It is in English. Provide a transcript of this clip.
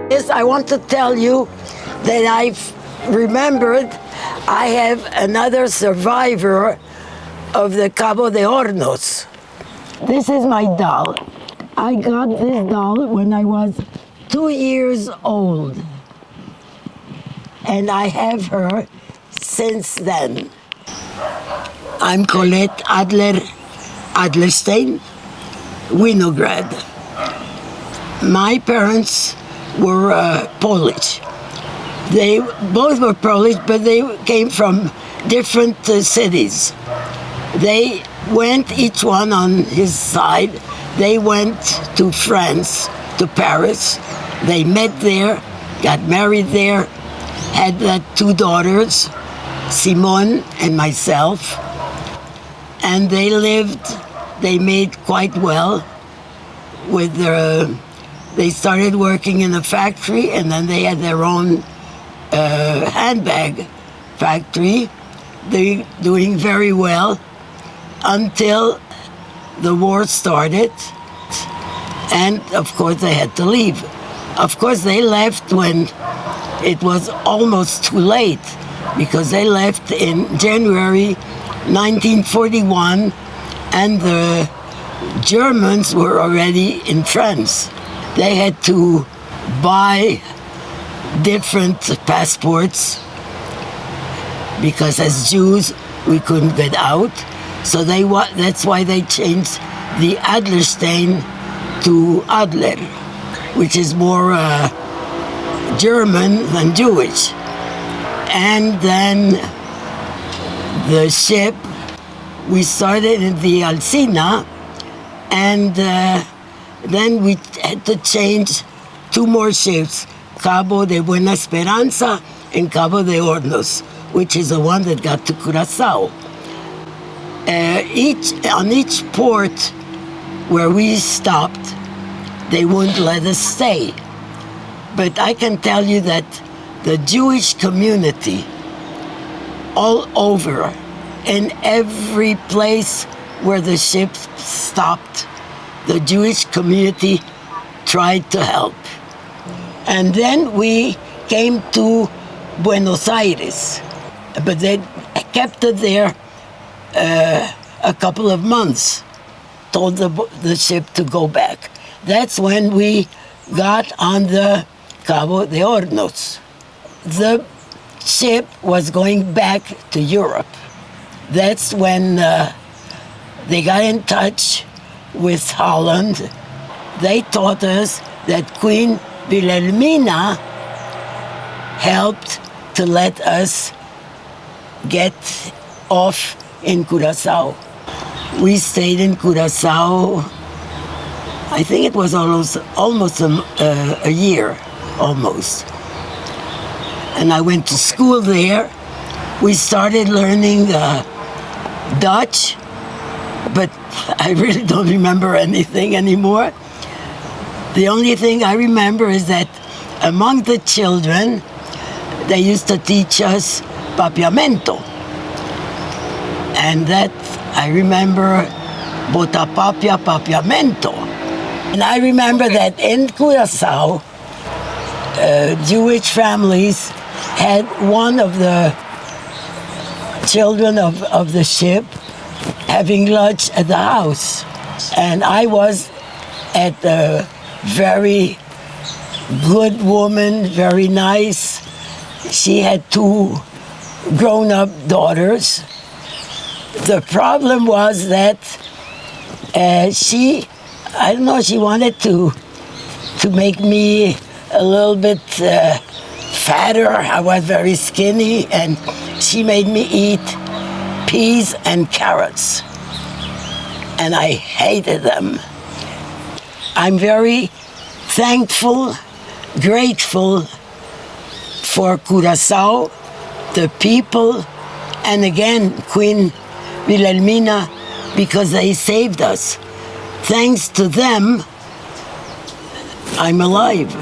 Yes, I want to tell you that I've remembered I have another survivor of the Cabo de Hornos. This is my doll. I got this doll when I was 2 years old, and I have her since then. I'm Colette Adler, Adlerstein, Winograd. My parents were Polish. They both were Polish, but they came from different cities. They went, each one on his side, they went to France, to Paris. They met there, got married there, had 2 daughters, Simone and myself. And they made quite well with their, they started working in a factory, and then they had their own handbag factory. They doing very well until the war started, and of course they had to leave. Of course they left when it was almost too late, because they left in January 1941, and the Germans were already in France. They had to buy different passports, because as Jews we couldn't get out. So that's why they changed the Adlerstein to Adler, which is more German than Jewish. And then the ship, we started in the Alsina, and then we had to change 2 more ships, Cabo de Buena Esperanza and Cabo de Hornos, which is the one that got to Curaçao. On each port where we stopped, they wouldn't let us stay. But I can tell you that the Jewish community all over, in every place where the ship stopped, the Jewish community tried to help. And then we came to Buenos Aires, but they kept it there a couple of months, told the ship to go back. That's when we got on the Cabo de Hornos. The ship was going back to Europe. That's when they got in touch with Holland. They taught us that Queen Wilhelmina helped to let us get off in Curaçao. We stayed in Curaçao, I think it was almost a year, almost. And I went to school there. We started learning Dutch, but I really don't remember anything anymore. The only thing I remember is that among the children, they used to teach us papiamento. And that I remember, botapapia papiamento. And I remember that in Curaçao, Jewish families had one of the children of the ship having lunch at the house. And I was at a very good woman, very nice. She had 2 grown-up daughters. The problem was that she wanted to make me a little bit fatter. I was very skinny, and she made me eat peas and carrots, and I hated them. I'm very thankful, grateful for Curaçao, the people, and again, Queen Wilhelmina, because they saved us. Thanks to them, I'm alive.